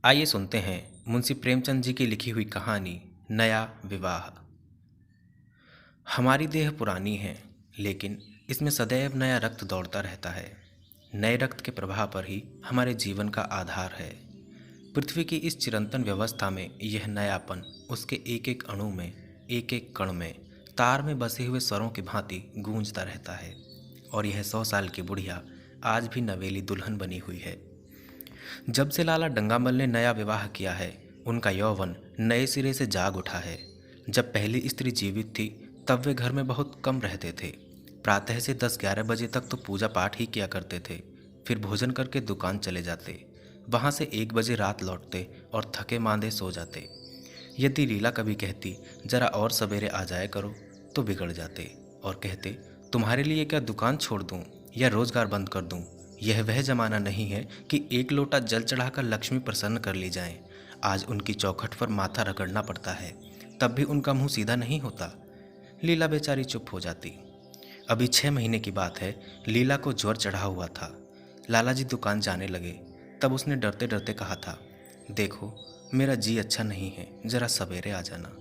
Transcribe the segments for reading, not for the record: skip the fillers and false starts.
आइए सुनते हैं मुंशी प्रेमचंद जी की लिखी हुई कहानी नया विवाह। हमारी देह पुरानी है, लेकिन इसमें सदैव नया रक्त दौड़ता रहता है। नए रक्त के प्रवाह पर ही हमारे जीवन का आधार है। पृथ्वी की इस चिरंतन व्यवस्था में यह नयापन उसके एक एक अणु में, एक एक कण में, तार में बसे हुए स्वरों की भांति गूंजता रहता है। और यह 100 साल की बुढ़िया आज भी नवेली दुल्हन बनी हुई है। जब से लाला डंगामल ने नया विवाह किया है, उनका यौवन नए सिरे से जाग उठा है। जब पहली स्त्री जीवित थी, तब वे घर में बहुत कम रहते थे। प्रातः से 10-11 बजे तक तो पूजा पाठ ही किया करते थे। फिर भोजन करके दुकान चले जाते। वहाँ से 1 बजे रात लौटते और थके मांदे सो जाते। यदि लीला कभी कहती जरा और सवेरे आ जाया करो, तो बिगड़ जाते और कहते तुम्हारे लिए क्या दुकान छोड़ दूं या रोजगार बंद कर दूं। यह वह जमाना नहीं है कि एक लोटा जल चढ़ाकर लक्ष्मी प्रसन्न कर ली जाए। आज उनकी चौखट पर माथा रगड़ना पड़ता है, तब भी उनका मुंह सीधा नहीं होता। लीला बेचारी चुप हो जाती। अभी 6 महीने की बात है। लीला को ज्वर चढ़ा हुआ था। लाला जी दुकान जाने लगे, तब उसने डरते डरते कहा था, देखो मेरा जी अच्छा नहीं है, जरा सवेरे आ जाना।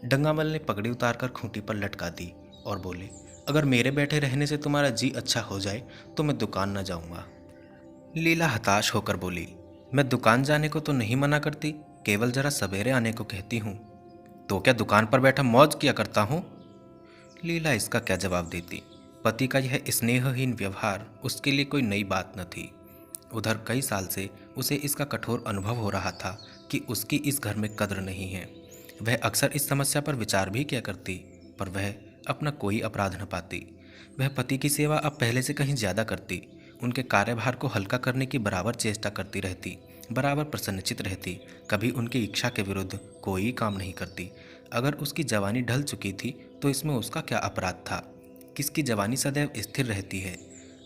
डंगामल ने पगड़ी उतारकर खूंटी पर लटका दी और बोले, अगर मेरे बैठे रहने से तुम्हारा जी अच्छा हो जाए तो मैं दुकान न जाऊंगा। लीला हताश होकर बोली, मैं दुकान जाने को तो नहीं मना करती, केवल जरा सवेरे आने को कहती हूँ। तो क्या दुकान पर बैठा मौज किया करता हूँ? लीला इसका क्या जवाब देती। पति का यह स्नेहहीन व्यवहार उसके लिए कोई नई बात न थी। उधर कई साल से उसे इसका कठोर अनुभव हो रहा था कि उसकी इस घर में कद्र नहीं है। वह अक्सर इस समस्या पर विचार भी किया करती, पर वह अपना कोई अपराध न पाती। वह पति की सेवा अब पहले से कहीं ज़्यादा करती। उनके कार्यभार को हल्का करने की बराबर चेष्टा करती रहती, बराबर प्रसन्नचित रहती, कभी उनकी इच्छा के विरुद्ध कोई काम नहीं करती। अगर उसकी जवानी ढल चुकी थी तो इसमें उसका क्या अपराध था? किसकी जवानी सदैव स्थिर रहती है?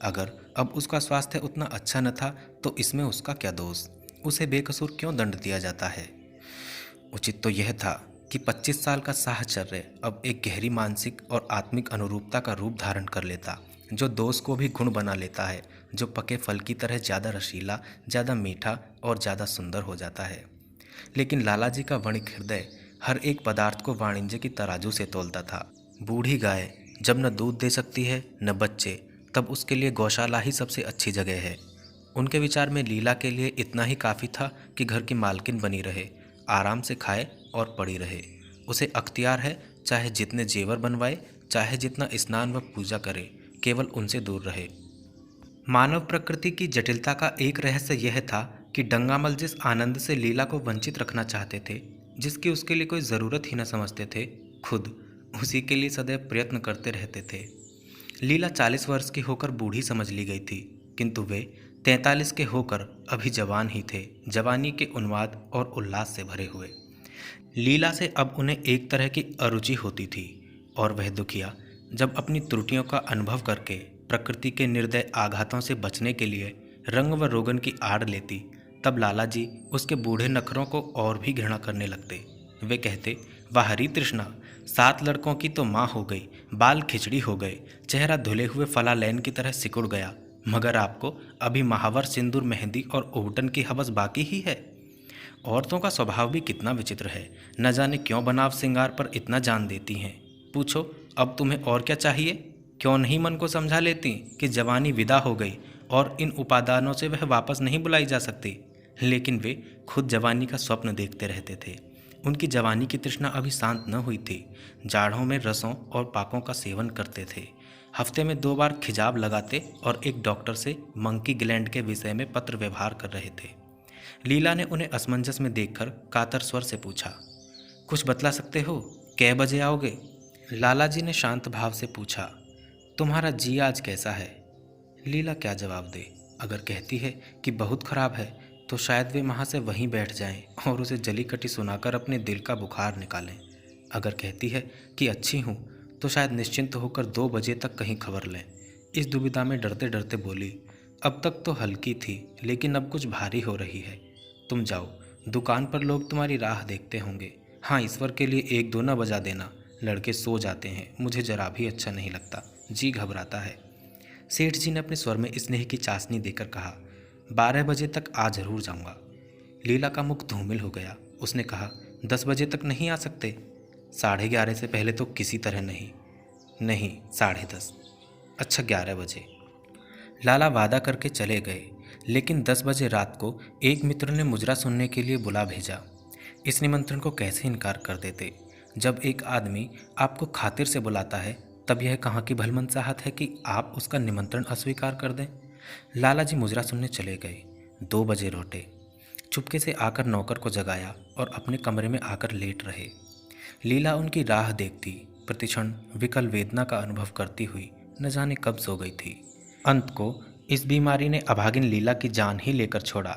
अगर अब उसका स्वास्थ्य उतना अच्छा न था तो इसमें उसका क्या दोष? उसे बेकसूर क्यों दंड दिया जाता है? उचित तो यह था कि 25 साल का साहचर्य अब एक गहरी मानसिक और आत्मिक अनुरूपता का रूप धारण कर लेता, जो दोष को भी गुण बना लेता है, जो पके फल की तरह ज़्यादा रसीला, ज़्यादा मीठा और ज़्यादा सुंदर हो जाता है। लेकिन लाला जी का वणिक हृदय हर एक पदार्थ को वाणिज्य की तराजू से तोलता था। बूढ़ी गाय जब न दूध दे सकती है न बच्चे, तब उसके लिए गौशाला ही सबसे अच्छी जगह है। उनके विचार में लीला के लिए इतना ही काफ़ी था कि घर की मालकिन बनी रहे, आराम से खाए और पड़ी रहे। उसे अख्तियार है, चाहे जितने जेवर बनवाए, चाहे जितना स्नान व पूजा करे, केवल उनसे दूर रहे। मानव प्रकृति की जटिलता का एक रहस्य यह था कि डंगामल जिस आनंद से लीला को वंचित रखना चाहते थे, जिसकी उसके लिए कोई ज़रूरत ही न समझते थे, खुद उसी के लिए सदैव प्रयत्न करते रहते थे। लीला 40 वर्ष की होकर बूढ़ी समझ ली गई थी, किंतु वे 43 के होकर अभी जवान ही थे, जवानी के उन्माद और उल्लास से भरे हुए। लीला से अब उन्हें एक तरह की अरुचि होती थी, और वह दुखिया जब अपनी त्रुटियों का अनुभव करके प्रकृति के निर्दय आघातों से बचने के लिए रंग व रोगन की आड़ लेती, तब लाला जी उसके बूढ़े नखरों को और भी घृणा करने लगते। वे कहते, वाह हरी तृष्णा, 7 लड़कों की तो माँ हो गई, बाल खिचड़ी हो गए, चेहरा धुले हुए फलालैन की तरह सिकुड़ गया, मगर आपको अभी महावर, सिंदूर, मेहंदी और ओवटन की हवस बाकी ही है। औरतों का स्वभाव भी कितना विचित्र है, न जाने क्यों बनाव सिंगार पर इतना जान देती हैं। पूछो अब तुम्हें और क्या चाहिए? क्यों नहीं मन को समझा लेती कि जवानी विदा हो गई और इन उपादानों से वह वापस नहीं बुलाई जा सकती? लेकिन वे खुद जवानी का स्वप्न देखते रहते थे। उनकी जवानी की तृष्णा अभी शांत न हुई थी। जाड़ों में रसों और पाकों का सेवन करते थे। हफ्ते में 2 बार खिजाब लगाते और एक डॉक्टर से मंकी ग्लैंड के विषय में पत्र व्यवहार कर रहे थे। लीला ने उन्हें असमंजस में देखकर कातर स्वर से पूछा, कुछ बतला सकते हो? कै बजे आओगे? लाला जी ने शांत भाव से पूछा, तुम्हारा जी आज कैसा है? लीला क्या जवाब दे? अगर कहती है कि बहुत खराब है तो शायद वे वहाँ से वहीं बैठ जाएं और उसे जली कटी सुनाकर अपने दिल का बुखार निकालें। अगर कहती है कि अच्छी हूँ तो शायद निश्चिंत होकर 2 बजे तक कहीं खबर लें। इस दुविधा में डरते डरते बोली, अब तक तो हल्की थी, लेकिन अब कुछ भारी हो रही है। तुम जाओ, दुकान पर लोग तुम्हारी राह देखते होंगे। हाँ, ईश्वर के लिए 1-2 न बजा देना, लड़के सो जाते हैं, मुझे जरा भी अच्छा नहीं लगता, जी घबराता है। सेठ जी ने अपने स्वर में स्नेह की चाशनी देकर कहा, 12 बजे तक आ जरूर जाऊंगा। लीला का मुख धूमिल हो गया। उसने कहा, 10 बजे तक नहीं आ सकते? 11:30 से पहले तो किसी तरह नहीं। नहीं, 10:30। अच्छा, 11 बजे। लाला वादा करके चले गए, लेकिन 10 बजे रात को एक मित्र ने मुजरा सुनने के लिए बुला भेजा। इस निमंत्रण को कैसे इनकार कर देते? जब एक आदमी आपको खातिर से बुलाता है, तब यह कहाँ की भलमनसाहत है कि आप उसका निमंत्रण अस्वीकार कर दें। लाला जी मुजरा सुनने चले गए। 2 बजे लौटे। चुपके से आकर नौकर को जगाया और अपने कमरे में आकर लेट रहे। लीला उनकी राह देखती, प्रतिक्षण विकल वेदना का अनुभव करती हुई न जाने कब सो गई थी। अंत को इस बीमारी ने अभागिन लीला की जान ही लेकर छोड़ा।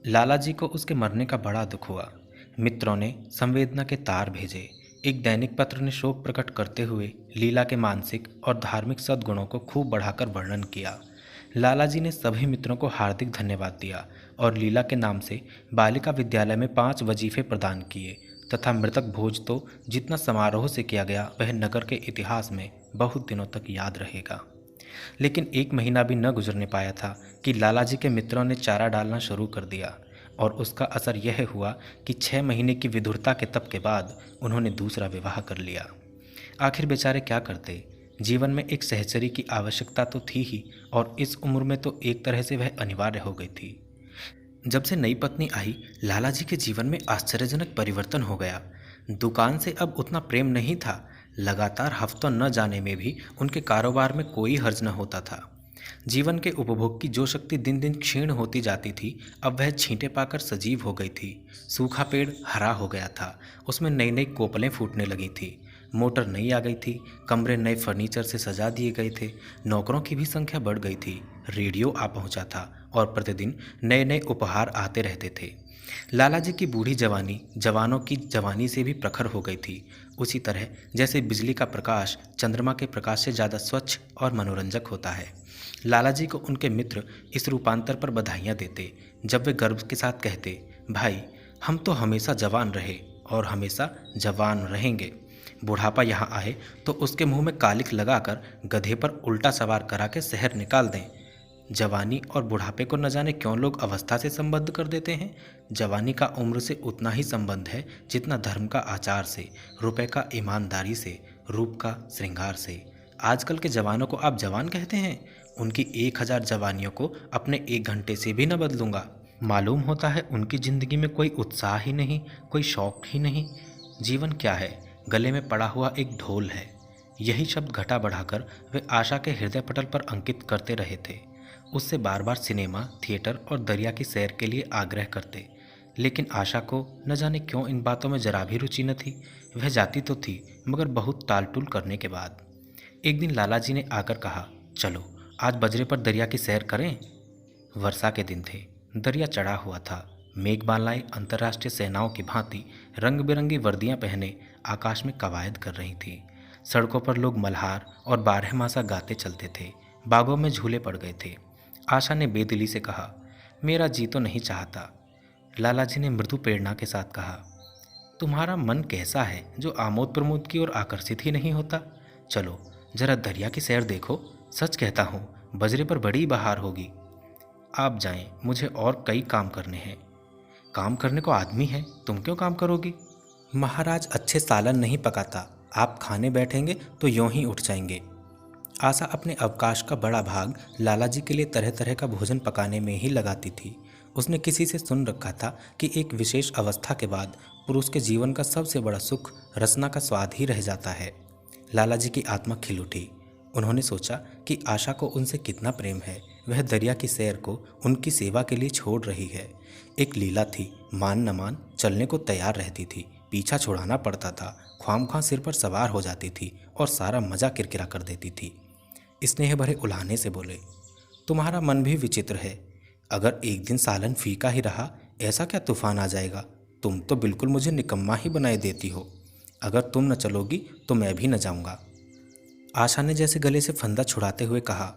लाला जी को उसके मरने का बड़ा दुख हुआ। मित्रों ने संवेदना के तार भेजे। एक दैनिक पत्र ने शोक प्रकट करते हुए लीला के मानसिक और धार्मिक सद्गुणों को खूब बढ़ाकर वर्णन किया। लाला जी ने सभी मित्रों को हार्दिक धन्यवाद दिया और लीला के नाम से बालिका विद्यालय में 5 वजीफे प्रदान किए तथा मृतक भोज तो जितना समारोह से किया गया वह नगर के इतिहास में बहुत दिनों तक याद रहेगा। लेकिन 1 महीना भी न गुजरने पाया था कि लाला जी के मित्रों ने चारा डालना शुरू कर दिया और उसका असर यह हुआ कि 6 महीने की विधुरता के तप के बाद उन्होंने दूसरा विवाह कर लिया। आखिर बेचारे क्या करते? जीवन में एक सहचरी की आवश्यकता तो थी ही और इस उम्र में तो एक तरह से वह अनिवार्य हो गई थी। जब से नई पत्नी आई, लाला जी के जीवन में आश्चर्यजनक परिवर्तन हो गया। दुकान से अब उतना प्रेम नहीं था। लगातार हफ्तों न जाने में भी उनके कारोबार में कोई हर्ज न होता था। जीवन के उपभोग की जो शक्ति दिन दिन क्षीण होती जाती थी, अब वह छींटे पाकर सजीव हो गई थी। सूखा पेड़ हरा हो गया था, उसमें नई नई कोपलें फूटने लगी थी। मोटर नई आ गई थी, कमरे नए फर्नीचर से सजा दिए गए थे, नौकरों की भी संख्या बढ़ गई थी, रेडियो आ पहुंचा था और प्रतिदिन नए नए उपहार आते रहते थे। लाला जी की बूढ़ी जवानी जवानों की जवानी से भी प्रखर हो गई थी, उसी तरह जैसे बिजली का प्रकाश चंद्रमा के प्रकाश से ज़्यादा स्वच्छ और मनोरंजक होता है। लाला जी को उनके मित्र इस रूपांतर पर बधाइयाँ देते, जब वे गर्व के साथ कहते, भाई हम तो हमेशा जवान रहे और हमेशा जवान रहेंगे। बुढ़ापा यहाँ आए तो उसके मुंह में कालिख लगाकर गधे पर उल्टा सवार करा के शहर निकाल दें। जवानी और बुढ़ापे को न जाने क्यों लोग अवस्था से संबद्ध कर देते हैं। जवानी का उम्र से उतना ही संबंध है जितना धर्म का आचार से, रुपए का ईमानदारी से, रूप का श्रृंगार से। आजकल के जवानों को आप जवान कहते हैं, उनकी 1000 जवानियों को अपने 1 घंटे से भी न बदलूंगा। मालूम होता है उनकी जिंदगी में कोई उत्साह ही नहीं, कोई शौक ही नहीं। जीवन क्या है? गले में पड़ा हुआ एक ढोल है। यही शब्द घटा बढ़ाकर वे आशा के हृदय पटल पर अंकित करते रहे थे। उससे बार बार सिनेमा, थिएटर और दरिया की सैर के लिए आग्रह करते, लेकिन आशा को न जाने क्यों इन बातों में जरा भी रुचि न थी। वह जाती तो थी, मगर बहुत टालटुल करने के बाद। एक दिन लाला जी ने आकर कहा, चलो आज बजरे पर दरिया की सैर करें। वर्षा के दिन थे, दरिया चढ़ा हुआ था। मेघमालाएं अंतर्राष्ट्रीय सेनाओं की भांति रंग बिरंगी वर्दियां पहने आकाश में कवायद कर रही थीं। सड़कों पर लोग मल्हार और बारहमासा गाते चलते थे। बागों में झूले पड़ गए थे। आशा ने बेदिली से कहा, मेरा जी तो नहीं चाहता। लाला जी ने मृदु प्रेरणा के साथ कहा, तुम्हारा मन कैसा है जो आमोद प्रमोद की ओर आकर्षित ही नहीं होता? चलो जरा दरिया की सैर देखो। सच कहता हूँ, बजरे पर बड़ी बहार होगी। आप जाएं, मुझे और कई काम करने हैं। काम करने को आदमी है, तुम क्यों काम करोगी? महाराज अच्छे सालन नहीं पकाता, आप खाने बैठेंगे तो यूं ही उठ जाएंगे। आशा अपने अवकाश का बड़ा भाग लाला जी के लिए तरह तरह का भोजन पकाने में ही लगाती थी। उसने किसी से सुन रखा था कि एक विशेष अवस्था के बाद पुरुष के जीवन का सबसे बड़ा सुख रसना का स्वाद ही रह जाता है। लाला जी की आत्मा खिल उठी। उन्होंने सोचा कि आशा को उनसे कितना प्रेम है। वह दरिया की सैर को उनकी सेवा के लिए छोड़ रही है। एक लीला थी, मान न मान चलने को तैयार रहती थी, पीछा छुड़ाना पड़ता था, ख्वामख्वाह सिर पर सवार हो जाती थी और सारा मजा किरकिरा कर देती थी। स्नेह भरे उल्हाने से बोले, तुम्हारा मन भी विचित्र है। अगर एक दिन सालन फीका ही रहा, ऐसा क्या तूफान आ जाएगा? तुम तो बिल्कुल मुझे निकम्मा ही बनाए देती हो। अगर तुम न चलोगी तो मैं भी न जाऊंगा। आशा ने जैसे गले से फंदा छुड़ाते हुए कहा,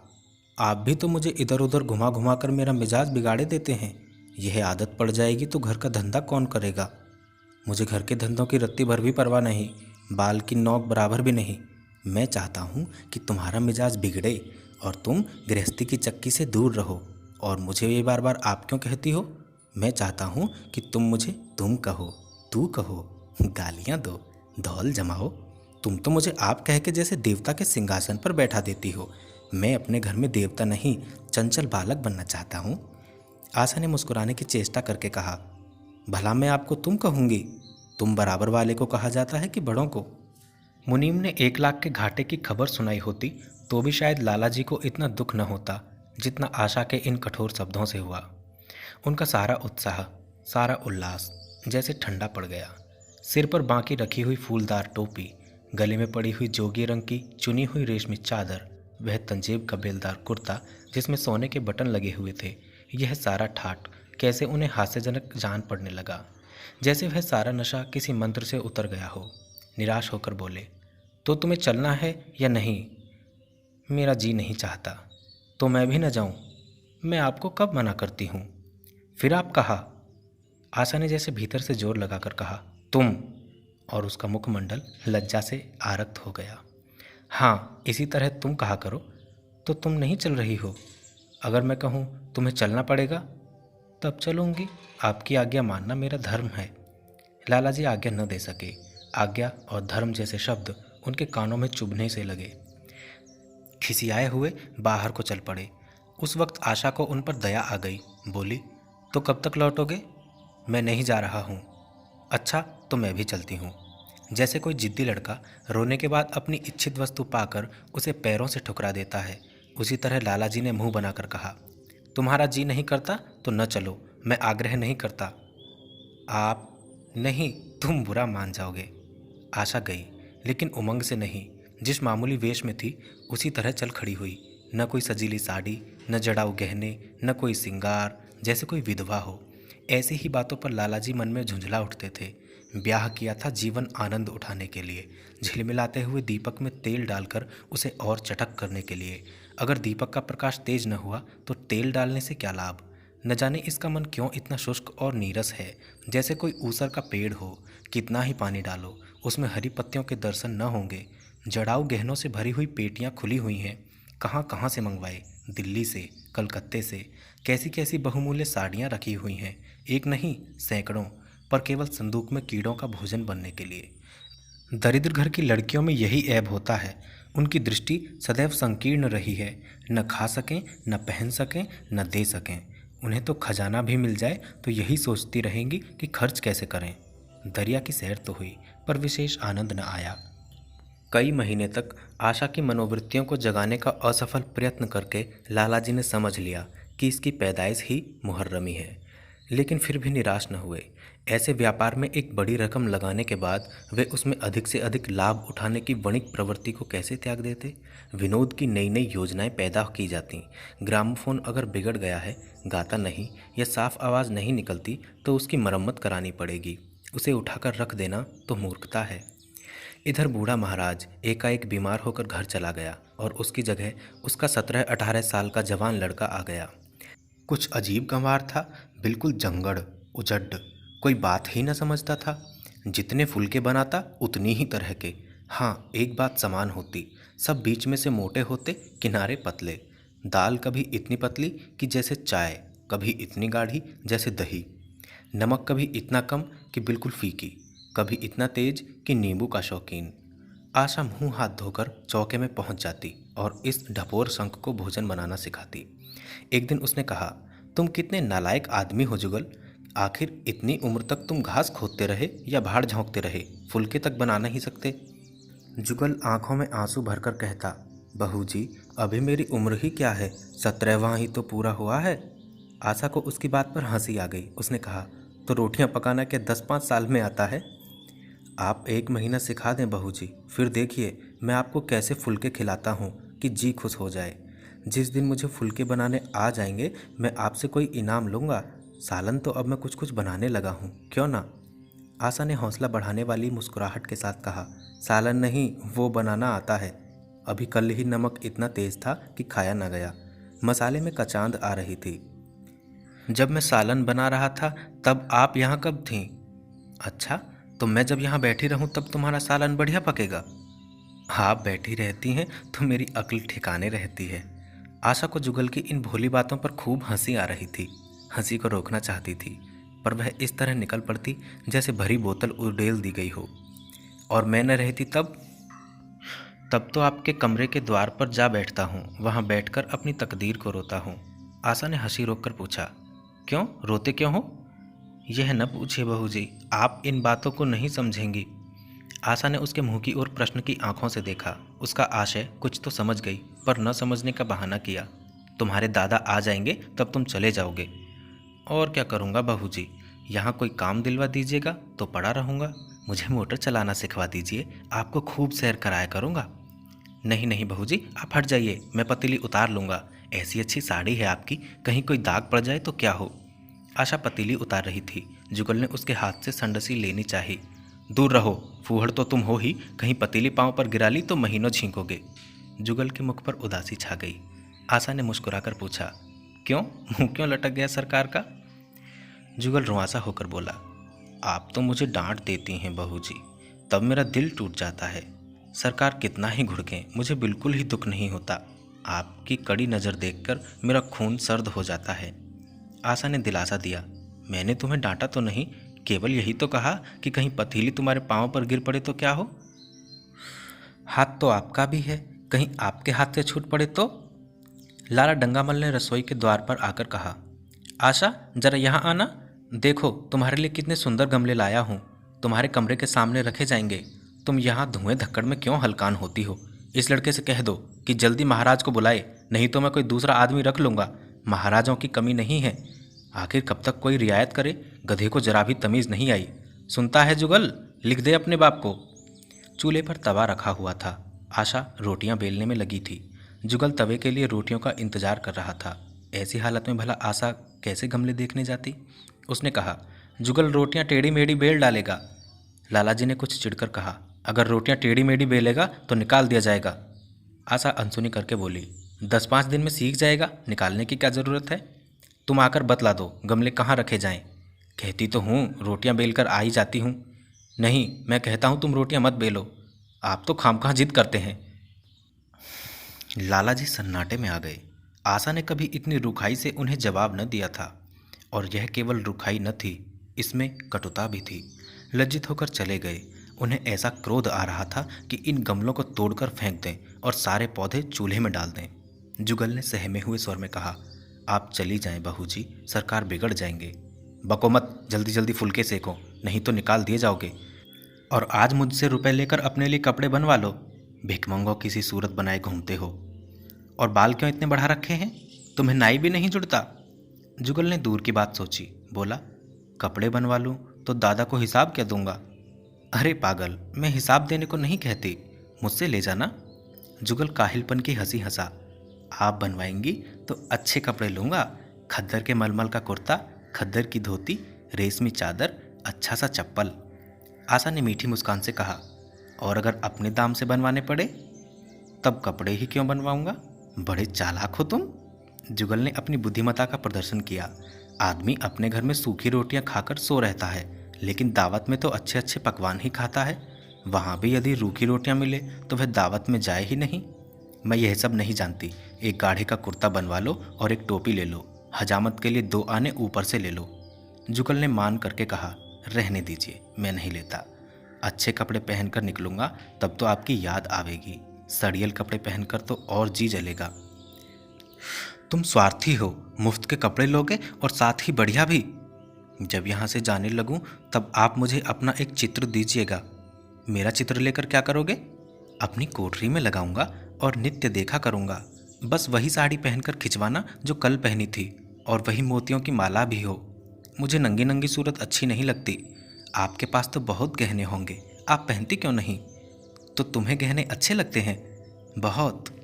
आप भी तो मुझे इधर उधर घुमा घुमा कर मेरा मिजाज बिगाड़े देते हैं। यह आदत पड़ जाएगी तो घर का धंधा कौन करेगा? मुझे घर के धंधों की रत्ती भर भी परवाह नहीं, बाल की नोक बराबर भी नहीं। मैं चाहता हूँ कि तुम्हारा मिजाज बिगड़े और तुम गृहस्थी की चक्की से दूर रहो। और मुझे ये बार बार आप क्यों कहती हो? मैं चाहता हूँ कि तुम मुझे तुम कहो, तू कहो, गालियाँ दो, धौल जमाओ। तुम तो मुझे आप कह के जैसे देवता के सिंहासन पर बैठा देती हो। मैं अपने घर में देवता नहीं, चंचल बालक बनना चाहता हूँ। आशा ने मुस्कुराने की चेष्टा करके कहा, भला मैं आपको तुम कहूँगी? तुम बराबर वाले को कहा जाता है कि बड़ों को? मुनीम ने 1 लाख के घाटे की खबर सुनाई होती तो भी शायद लाला जी को इतना दुख न होता जितना आशा के इन कठोर शब्दों से हुआ। उनका सारा उत्साह, सारा उल्लास जैसे ठंडा पड़ गया। सिर पर बांकी रखी हुई फूलदार टोपी, गले में पड़ी हुई जोगी रंग की चुनी हुई रेशमी चादर, वह तंजेब का बेलदार कुर्ता जिसमें सोने के बटन लगे हुए थे, यह सारा ठाट कैसे उन्हें हास्यजनक जान पड़ने लगा, जैसे वह सारा नशा किसी मंत्र से उतर गया हो। निराश होकर बोले, तो तुम्हें चलना है या नहीं? मेरा जी नहीं चाहता। तो मैं भी न जाऊं? मैं आपको कब मना करती हूँ? फिर आप कहा? आशा ने जैसे भीतर से जोर लगाकर कहा, तुम। और उसका मुखमंडल लज्जा से आरक्त हो गया। हाँ, इसी तरह तुम कहा करो। तो तुम नहीं चल रही हो? अगर मैं कहूँ तुम्हें चलना पड़ेगा तब चलूँगी। आपकी आज्ञा मानना मेरा धर्म है। लाला जी आज्ञा न दे सके। आज्ञा और धर्म जैसे शब्द उनके कानों में चुभने से लगे। खिसियाए हुए बाहर को चल पड़े। उस वक्त आशा को उन पर दया आ गई। बोली, तो कब तक लौटोगे? मैं नहीं जा रहा हूँ। अच्छा, तो मैं भी चलती हूँ। जैसे कोई जिद्दी लड़का रोने के बाद अपनी इच्छित वस्तु पाकर उसे पैरों से ठुकरा देता है, उसी तरह लाला जी ने मुंह बनाकर कहा, तुम्हारा जी नहीं करता तो न चलो, मैं आग्रह नहीं करता। आप? नहीं, तुम बुरा मान जाओगे। आशा गई, लेकिन उमंग से नहीं। जिस मामूली वेश में थी उसी तरह चल खड़ी हुई। न कोई सजीली साड़ी, न जड़ाऊ गहने, न कोई सिंगार, जैसे कोई विधवा हो। ऐसी ही बातों पर लालाजी मन में झुंझला उठते थे। ब्याह किया था जीवन आनंद उठाने के लिए, झिलमिलाते हुए दीपक में तेल डालकर उसे और चटक करने के लिए। अगर दीपक का प्रकाश तेज न हुआ तो तेल डालने से क्या लाभ? न जाने इसका मन क्यों इतना शुष्क और नीरस है, जैसे कोई ऊसर का पेड़ हो। कितना ही पानी डालो, उसमें हरी पत्तियों के दर्शन न होंगे। जड़ाऊ गहनों से भरी हुई पेटियां खुली हुई हैं। कहाँ कहाँ से मंगवाए, दिल्ली से, कलकत्ते से। कैसी कैसी बहुमूल्य साड़ियाँ रखी हुई हैं, एक नहीं सैकड़ों, पर केवल संदूक में कीड़ों का भोजन बनने के लिए। दरिद्र घर की लड़कियों में यही ऐब होता है, उनकी दृष्टि सदैव संकीर्ण रही है। न खा सकें, न पहन सकें, न दे सकें। उन्हें तो खजाना भी मिल जाए तो यही सोचती रहेंगी कि खर्च कैसे करें। दरिया की सैर तो हुई, पर विशेष आनंद न आया। कई महीने तक आशा की मनोवृत्तियों को जगाने का असफल प्रयत्न करके लालाजी ने समझ लिया कि इसकी पैदाइश ही मुहर्रमी है, लेकिन फिर भी निराश न हुए। ऐसे व्यापार में एक बड़ी रकम लगाने के बाद वे उसमें अधिक से अधिक लाभ उठाने की वणिक प्रवृत्ति को कैसे त्याग देते? विनोद की नई नई योजनाएं पैदा की जाती। ग्रामोफोन अगर बिगड़ गया है, गाता नहीं या साफ आवाज़ नहीं निकलती तो उसकी मरम्मत करानी पड़ेगी। उसे उठाकर रख देना तो मूर्खता है। इधर बूढ़ा महाराज एकाएक बीमार होकर घर चला गया और उसकी जगह उसका 17-18 साल का जवान लड़का आ गया। कुछ अजीब गंवार था, बिल्कुल जंगड़ उजड्ड, कोई बात ही न समझता था। जितने फुलके बनाता उतनी ही तरह के। हाँ, एक बात समान होती, सब बीच में से मोटे होते, किनारे पतले। दाल कभी इतनी पतली कि जैसे चाय, कभी इतनी गाढ़ी जैसे दही। नमक कभी इतना कम कि बिल्कुल फीकी, कभी इतना तेज कि नींबू का शौकीन। आशा मुंह हाथ धोकर चौके में पहुंच जाती और इस ढपोर शंख को भोजन बनाना सिखाती। एक दिन उसने कहा, तुम कितने नालायक आदमी हो जुगल। आखिर इतनी उम्र तक तुम घास खोदते रहे या भाड़ झोंकते रहे, फुलके तक बना नहीं सकते? जुगल आंखों में आंसू भरकर कहता, बहू जी, अभी मेरी उम्र ही क्या है, 17वां ही तो पूरा हुआ है। आशा को उसकी बात पर हंसी आ गई। उसने कहा, तो रोटियां पकाना क्या 10-5 साल में आता है? आप 1 महीना सिखा दें बहू जी, फिर देखिए मैं आपको कैसे फुलके खिलाता हूँ कि जी खुश हो जाए। जिस दिन मुझे फुलके बनाने आ जाएंगे मैं आपसे कोई इनाम लूँगा। सालन तो अब मैं कुछ कुछ बनाने लगा हूँ, क्यों ना? आशा ने हौसला बढ़ाने वाली मुस्कुराहट के साथ कहा, सालन नहीं, वो बनाना आता है। अभी कल ही नमक इतना तेज था कि खाया ना गया। मसाले में कचांद आ रही थी। जब मैं सालन बना रहा था तब आप यहाँ कब थीं? अच्छा, तो मैं जब यहाँ बैठी रहूँ तब तुम्हारा सालन बढ़िया पकेगा। आप बैठी रहती हैं तो मेरी अक्ल ठिकाने रहती है। आशा को जुगल की इन भोली बातों पर खूब हंसी आ रही थी। हंसी को रोकना चाहती थी, पर वह इस तरह निकल पड़ती जैसे भरी बोतल उड़ेल दी गई हो। और मैं न रहती तब तो आपके कमरे के द्वार पर जा बैठता हूँ, वहाँ बैठकर अपनी तकदीर को रोता हूँ। आशा ने हंसी रोककर पूछा, क्यों रोते क्यों हो? यह न पूछिए बहू जी, आप इन बातों को नहीं समझेंगी। आशा ने उसके मुंह की ओर प्रश्न की आंखों से देखा। उसका आशय कुछ तो समझ गई, पर न समझने का बहाना किया। तुम्हारे दादा आ जाएंगे तब तुम चले जाओगे। और क्या करूँगा बहू जी, यहाँ कोई काम दिलवा दीजिएगा तो पड़ा रहूँगा। मुझे मोटर चलाना सिखवा दीजिए, आपको खूब सैर कराया करूँगा। नहीं नहीं बहू जी, आप हट जाइए, मैं पतीली उतार लूँगा। ऐसी अच्छी साड़ी है आपकी, कहीं कोई दाग पड़ जाए तो क्या हो। आशा पतीली उतार रही थी। जुगल ने उसके हाथ से संडसी लेनी चाही। दूर रहो, फूहड़ तो तुम हो ही, कहीं पतीली पाँव पर गिरा ली तो महीनों छींकोगे। जुगल के मुख पर उदासी छा गई। आशा ने मुस्कुराकर पूछा, क्यों, मुंह क्यों लटक गया सरकार का? जुगल रुआंसा होकर बोला, आप तो मुझे डांट देती हैं बहू जी, तब मेरा दिल टूट जाता है। सरकार कितना ही घुड़कें, मुझे बिल्कुल ही दुख नहीं होता। आपकी कड़ी नज़र देखकर मेरा खून सर्द हो जाता है। आशा ने दिलासा दिया, मैंने तुम्हें डांटा तो नहीं, केवल यही तो कहा कि कहीं पतीली तुम्हारे पाँव पर गिर पड़े तो क्या हो। हाथ तो आपका भी है, कहीं आपके हाथ से छूट पड़े तो। लाला डंगामल ने रसोई के द्वार पर आकर कहा, आशा जरा यहाँ आना, देखो तुम्हारे लिए कितने सुंदर गमले लाया हूँ, तुम्हारे कमरे के सामने रखे जाएंगे। तुम यहाँ धुएं धक्कड़ में क्यों हलकान होती हो? इस लड़के से कह दो कि जल्दी महाराज को बुलाए, नहीं तो मैं कोई दूसरा आदमी रख लूँगा। महाराजों की कमी नहीं है, आखिर कब तक कोई रियायत करे, गधे को जरा भी तमीज़ नहीं आई। सुनता है जुगल, लिख दे अपने बाप को। चूल्हे पर तवा रखा हुआ था। आशा रोटियां बेलने में लगी थी। जुगल तवे के लिए रोटियों का इंतजार कर रहा था। ऐसी हालत में भला आशा कैसे गमले देखने जाती? उसने कहा, जुगल रोटियां टेढ़ी मेढ़ी बेल डालेगा। लालाजी ने कुछ चिढ़कर कहा, अगर रोटियां टेढ़ी मेढ़ी बेलेगा तो निकाल दिया जाएगा। आशा अनसुनी करके बोली, 10-5 दिन में सीख जाएगा, निकालने की क्या ज़रूरत है? तुम आकर बतला दो गमले कहाँ रखे जाएं। कहती तो हूँ रोटियां बेलकर आ ही जाती हूँ। नहीं, मैं कहता हूँ तुम रोटियां मत बेलो, आप तो खामखा जिद करते हैं। लालाजी सन्नाटे में आ गए। आशा ने कभी इतनी रुखाई से उन्हें जवाब न दिया था, और यह केवल रुखाई न थी, इसमें कटुता भी थी। लज्जित होकर चले गए। उन्हें ऐसा क्रोध आ रहा था कि इन गमलों को तोड़कर फेंक दें और सारे पौधे चूल्हे में डाल दें। जुगल ने सहमे हुए स्वर में कहा, आप चली जाएं बहू जी, सरकार बिगड़ जाएंगे। बको मत, जल्दी जल्दी फुलके सेको, नहीं तो निकाल दिए जाओगे। और आज मुझसे रुपए लेकर अपने लिए कपड़े बनवा लो, भिखमंगों किसी सूरत बनाए घूमते हो। और बाल क्यों इतने बढ़ा रखे हैं, तुम्हें नाई भी नहीं जुड़ता? जुगल ने दूर की बात सोची, बोला, कपड़े बनवा लूँ तो दादा को हिसाब क्या दूंगा? अरे पागल, मैं हिसाब देने को नहीं कहती, मुझसे ले जाना। जुगल काहिलपन की हंसी हंसा, आप बनवाएंगी तो अच्छे कपड़े लूँगा, खद्दर के मलमल का कुर्ता, खद्दर की धोती, रेशमी चादर, अच्छा सा चप्पल। आशा ने मीठी मुस्कान से कहा, और अगर अपने दाम से बनवाने पड़े तब कपड़े ही क्यों बनवाऊंगा, बड़े चालाक हो तुम। जुगल ने अपनी बुद्धिमत्ता का प्रदर्शन किया। आदमी अपने घर में सूखी रोटियां खाकर सो रहता है, लेकिन दावत में तो अच्छे अच्छे पकवान ही खाता है। वहाँ भी यदि रूखी रोटियां मिले तो वह दावत में जाए ही नहीं। मैं यह सब नहीं जानती, एक गाढ़े का कुर्ता बनवा लो और एक टोपी ले लो, हजामत के लिए 2 आने ऊपर से ले लो। जुगल ने मान करके कहा, रहने दीजिए, मैं नहीं लेता। अच्छे कपड़े पहनकर निकलूंगा तब तो आपकी याद आवेगी, सड़ियल कपड़े पहनकर तो और जी जलेगा। तुम स्वार्थी हो, मुफ्त के कपड़े लोगे और साथ ही बढ़िया भी। जब यहाँ से जाने लगूं तब आप मुझे अपना एक चित्र दीजिएगा। मेरा चित्र लेकर क्या करोगे? अपनी कोठरी में लगाऊंगा और नित्य देखा करूंगा। बस वही साड़ी पहनकर खिंचवाना जो कल पहनी थी, और वही मोतियों की माला भी हो। मुझे नंगी नंगी सूरत अच्छी नहीं लगती। आपके पास तो बहुत गहने होंगे, आप पहनती क्यों नहीं? तो तुम्हें गहने अच्छे लगते हैं? बहुत।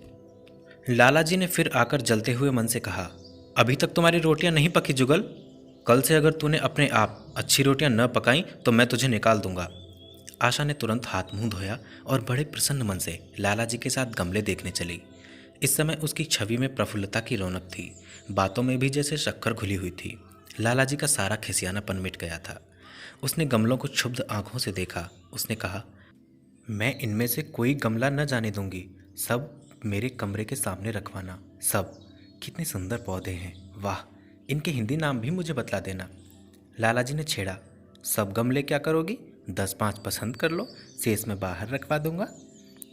लालाजी ने फिर आकर जलते हुए मन से कहा, अभी तक तुम्हारी रोटियां नहीं पकी जुगल। कल से अगर तूने अपने आप अच्छी रोटियां न पकाई तो मैं तुझे निकाल दूंगा। आशा ने तुरंत हाथ मुंह धोया और बड़े प्रसन्न मन से लालाजी के साथ गमले देखने चली। इस समय उसकी छवि में प्रफुल्लता की रौनक थी, बातों में भी जैसे शक्कर घुली हुई थी। लालाजी का सारा खिसियानापन मिट गया था। उसने गमलों को क्षुब्ध आंखों से देखा। उसने कहा, मैं इनमें से कोई गमला न जाने दूंगी, सब मेरे कमरे के सामने रखवाना। सब। कितने सुंदर पौधे हैं, वाह इनके हिंदी नाम भी मुझे बतला देना। लाला जी ने छेड़ा। सब गमले क्या करोगी? 10-5 पसंद कर लो, शेष में बाहर रखवा दूंगा।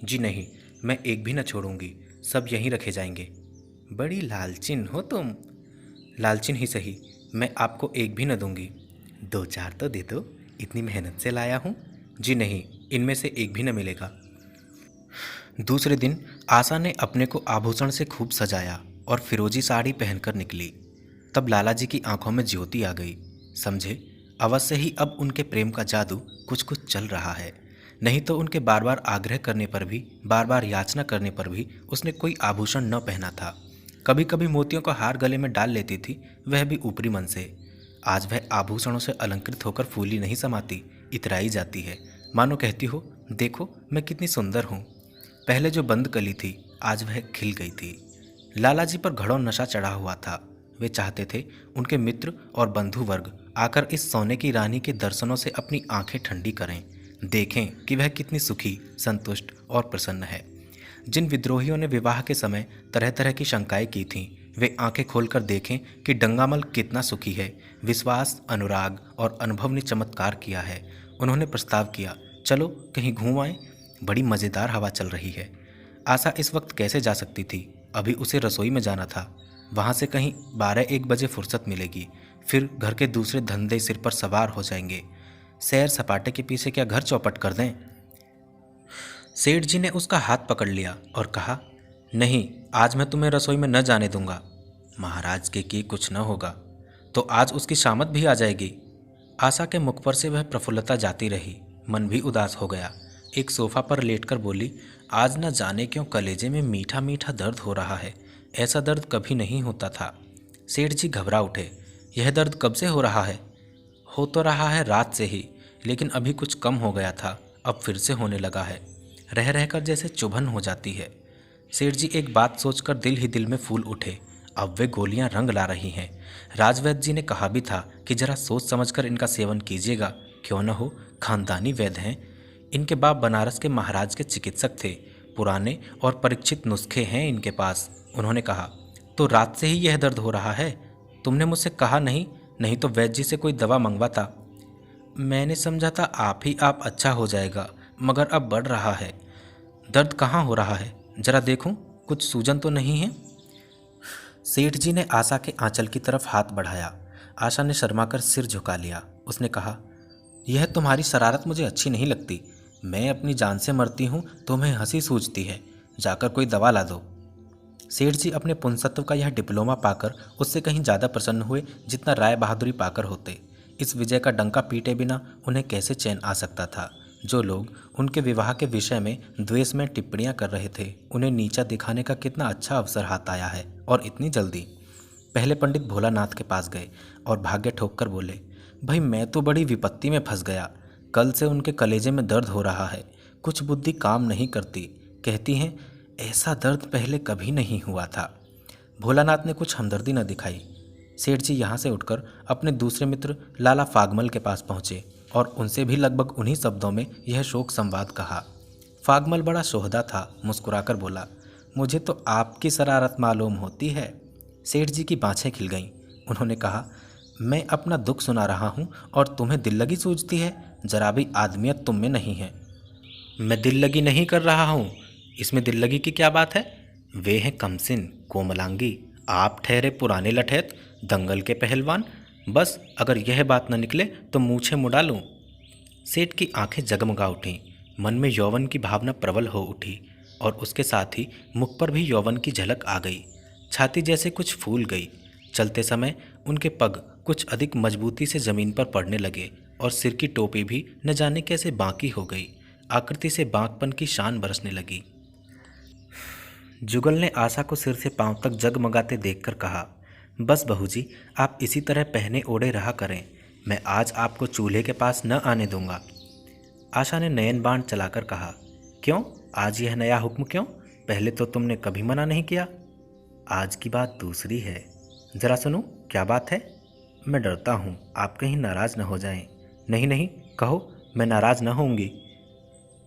जी नहीं, मैं एक भी न छोड़ूंगी, सब यहीं रखे जाएंगे। बड़ी लालचिन हो तुम। लालचिन ही सही, मैं आपको एक भी न दूंगी। 2-4 तो दे दो, इतनी मेहनत से लाया हूँ। जी नहीं, इनमें से एक भी न मिलेगा। दूसरे दिन आशा ने अपने को आभूषण से खूब सजाया और फिरोजी साड़ी पहनकर निकली। तब लाला जी की आंखों में ज्योति आ गई। समझे, अवश्य ही अब उनके प्रेम का जादू कुछ कुछ चल रहा है। नहीं तो उनके बार बार आग्रह करने पर भी, बार बार याचना करने पर भी उसने कोई आभूषण न पहना था। कभी कभी मोतियों का हार गले में डाल लेती थी, वह भी ऊपरी मन से। आज वह आभूषणों से अलंकृत होकर फूली नहीं समाती, इतराई जाती है, मानो कहती हो, देखो मैं कितनी सुंदर हूँ। पहले जो बंद कली थी, आज वह खिल गई थी। लाला जी पर घड़ों नशा चढ़ा हुआ था। वे चाहते थे उनके मित्र और बंधु वर्ग आकर इस सोने की रानी के दर्शनों से अपनी आंखें ठंडी करें, देखें कि वह कितनी सुखी, संतुष्ट और प्रसन्न है। जिन विद्रोहियों ने विवाह के समय तरह तरह की शंकाएं की थीं, वे आंखें खोलकर देखें कि डंगामल कितना सुखी है। विश्वास, अनुराग और अनुभव ने चमत्कार किया है। उन्होंने प्रस्ताव किया, चलो कहीं घूम आएं, बड़ी मज़ेदार हवा चल रही है। आशा इस वक्त कैसे जा सकती थी? अभी उसे रसोई में जाना था। वहाँ से कहीं 12-1 बजे फुर्सत मिलेगी, फिर घर के दूसरे धंधे सिर पर सवार हो जाएंगे। सैर सपाटे के पीछे क्या घर चौपट कर दें? सेठ जी ने उसका हाथ पकड़ लिया और कहा, नहीं, आज मैं तुम्हें रसोई में न जाने दूंगा। महाराज के कि कुछ न होगा तो आज उसकी शामत भी आ जाएगी। आशा के मुख पर से वह प्रफुल्लता जाती रही, मन भी उदास हो गया। एक सोफा पर लेटकर बोली, आज न जाने क्यों कलेजे में मीठा मीठा दर्द हो रहा है। ऐसा दर्द कभी नहीं होता था। सेठ जी घबरा उठे। यह दर्द कब से हो रहा है? हो तो रहा है रात से ही, लेकिन अभी कुछ कम हो गया था, अब फिर से होने लगा है। रह रहकर जैसे चुभन हो जाती है। सेठ जी एक बात सोचकर दिल ही दिल में फूल उठे। अब वे गोलियां रंग ला रही हैं। राजवैद्य जी ने कहा भी था कि जरा सोच समझकर इनका सेवन कीजिएगा, क्यों न हो खानदानी वैद्य हैं। इनके बाप बनारस के महाराज के चिकित्सक थे, पुराने और परीक्षित नुस्खे हैं इनके पास। उन्होंने कहा, तो रात से ही यह दर्द हो रहा है? तुमने मुझसे कहा नहीं, नहीं तो वैद्य जी से कोई दवा मंगवाता। मैंने समझा था आप अच्छा हो जाएगा, मगर अब बढ़ रहा है। दर्द कहाँ हो रहा है? जरा देखूं, कुछ सूजन तो नहीं है? सेठ जी ने आशा के आंचल की तरफ हाथ बढ़ाया। आशा ने शर्माकर सिर झुका लिया। उसने कहा, यह तुम्हारी शरारत मुझे अच्छी नहीं लगती। मैं अपनी जान से मरती हूँ, तुम्हें हंसी सूझती है। जाकर कोई दवा ला दो। सेठ जी अपने पुंसत्व का यह डिप्लोमा पाकर उससे कहीं ज़्यादा प्रसन्न हुए जितना राय बहादुरी पाकर होते। इस विजय का डंका पीटे बिना उन्हें कैसे चैन आ सकता था? जो लोग उनके विवाह के विषय में द्वेष में टिप्पणियां कर रहे थे, उन्हें नीचा दिखाने का कितना अच्छा अवसर हाथ आया है, और इतनी जल्दी। पहले पंडित भोलानाथ के पास गए और भाग्य ठोक कर बोले, भाई मैं तो बड़ी विपत्ति में फंस गया। कल से उनके कलेजे में दर्द हो रहा है, कुछ बुद्धि काम नहीं करती। कहती हैं ऐसा दर्द पहले कभी नहीं हुआ था। भोलानाथ ने कुछ हमदर्दी न दिखाई। सेठ जी यहाँ से उठकर अपने दूसरे मित्र लाला फागमल के पास पहुँचे और उनसे भी लगभग उन्हीं शब्दों में यह शोक संवाद कहा। फागमल बड़ा सोहदा था, मुस्कुराकर बोला, मुझे तो आपकी शरारत मालूम होती है। सेठ जी की बाँछें खिल गईं। उन्होंने कहा, मैं अपना दुख सुना रहा हूँ और तुम्हें दिल लगी सूझती है। जरा भी आदमियत तुम में नहीं है। मैं दिल लगी नहीं कर रहा हूँ, इसमें दिल लगी की क्या बात है? वे हैं कमसिन, कोमलांगी, आप ठहरे पुराने लठैत, दंगल के पहलवान। बस अगर यह बात न निकले तो मूछें मुड़ा लूँ। सेठ की आंखें जगमगा उठीं। मन में यौवन की भावना प्रबल हो उठी और उसके साथ ही मुख पर भी यौवन की झलक आ गई। छाती जैसे कुछ फूल गई। चलते समय उनके पग कुछ अधिक मजबूती से जमीन पर पड़ने लगे और सिर की टोपी भी न जाने कैसे बांकी हो गई। आकृति से बांकपन की शान बरसने लगी। जुगल ने आशा को सिर से पांव तक जगमगाते देखकर कहा, बस बहू जी, आप इसी तरह पहने ओढ़े रहा करें। मैं आज आपको चूल्हे के पास न आने दूंगा। आशा ने नयन बाण चलाकर कहा, क्यों आज यह नया हुक्म क्यों? पहले तो तुमने कभी मना नहीं किया। आज की बात दूसरी है। जरा सुनो, क्या बात है? मैं डरता हूँ आप कहीं नाराज़ न हो जाएं। नहीं नहीं, कहो, मैं नाराज़ न होंगी।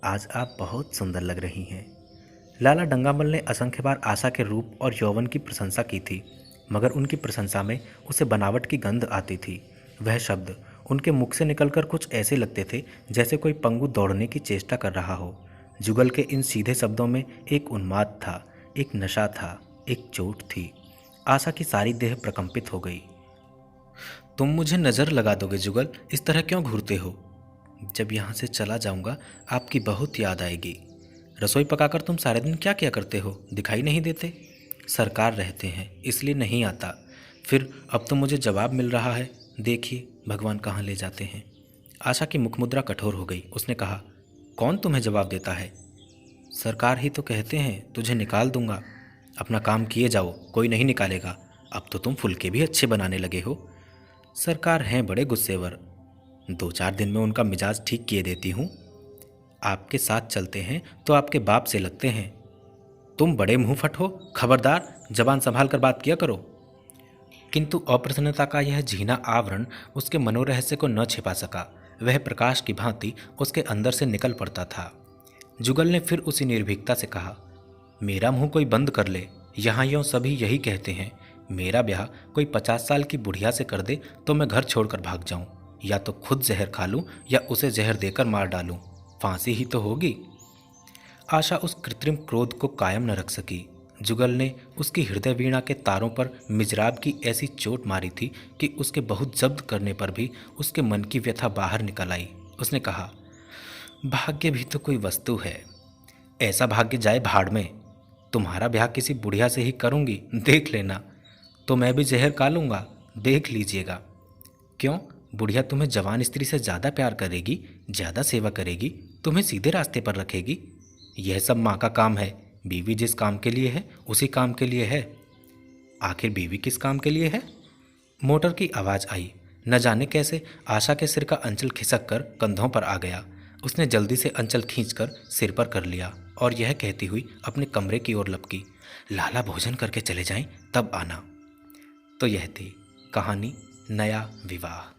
आज आप बहुत सुंदर लग रही हैं। लाला डंगामल ने असंख्य बार आशा के रूप और यौवन की प्रशंसा की थी। मगर उनकी प्रशंसा में उसे बनावट की गंध आती थी। वह शब्द उनके मुख से निकलकर कुछ ऐसे लगते थे जैसे कोई पंगु दौड़ने की चेष्टा कर रहा हो। जुगल के इन सीधे शब्दों में एक उन्माद था, एक नशा था, एक चोट थी। आशा की सारी देह प्रकंपित हो गई। तुम मुझे नज़र लगा दोगे जुगल? इस तरह क्यों घूरते हो? जब यहाँ से चला जाऊँगा आपकी बहुत याद आएगी। रसोई पकाकर तुम सारे दिन क्या किया करते हो? दिखाई नहीं देते? सरकार रहते हैं इसलिए नहीं आता। फिर अब तो मुझे जवाब मिल रहा है। देखिए भगवान कहाँ ले जाते हैं। आशा की मुखमुद्रा कठोर हो गई। उसने कहा, कौन तुम्हें जवाब देता है? सरकार ही तो कहते हैं तुझे निकाल दूंगा। अपना काम किए जाओ, कोई नहीं निकालेगा। अब तो तुम फुलके भी अच्छे बनाने लगे हो। सरकार हैं बड़े गुस्सेवर, 2-4 दिन में उनका मिजाज ठीक किए देती हूँ। आपके साथ चलते हैं तो आपके बाप से लगते हैं। तुम बड़े मुंह फट हो, खबरदार जबान संभाल कर बात किया करो। किंतु अप्रसन्नता का यह झीना आवरण उसके मनोरहस्य को न छिपा सका। वह प्रकाश की भांति उसके अंदर से निकल पड़ता था। जुगल ने फिर उसी निर्भीकता से कहा, मेरा मुंह कोई बंद कर ले। यहाँ यों सभी यही कहते हैं। मेरा ब्याह कोई 50 साल की बुढ़िया से कर दे तो मैं घर छोड़कर भाग जाऊं, या तो खुद जहर खा लूं या उसे जहर देकर मार डालूं। फांसी ही तो होगी। आशा उस कृत्रिम क्रोध को कायम न रख सकी। जुगल ने उसकी हृदय वीणा के तारों पर मिजराब की ऐसी चोट मारी थी कि उसके बहुत जब्त करने पर भी उसके मन की व्यथा बाहर निकल आई। उसने कहा, भाग्य भी तो कोई वस्तु है। ऐसा भाग्य जाए भाड़ में। तुम्हारा ब्याह किसी बुढ़िया से ही करूंगी, देख लेना। तो मैं भी जहर खा लूँगा, देख लीजिएगा। क्यों? बुढ़िया तुम्हें जवान स्त्री से ज़्यादा प्यार करेगी, ज़्यादा सेवा करेगी, तुम्हें सीधे रास्ते पर रखेगी। यह सब माँ का काम है। बीवी जिस काम के लिए है उसी काम के लिए है। आखिर बीवी किस काम के लिए है? मोटर की आवाज़ आई। न जाने कैसे आशा के सिर का अंचल खिसक कर कंधों पर आ गया। उसने जल्दी से अंचल खींचकर सिर पर कर लिया और यह कहती हुई अपने कमरे की ओर लपकी, लाला भोजन करके चले जाएं तब आना। तो यह थी कहानी नया विवाह।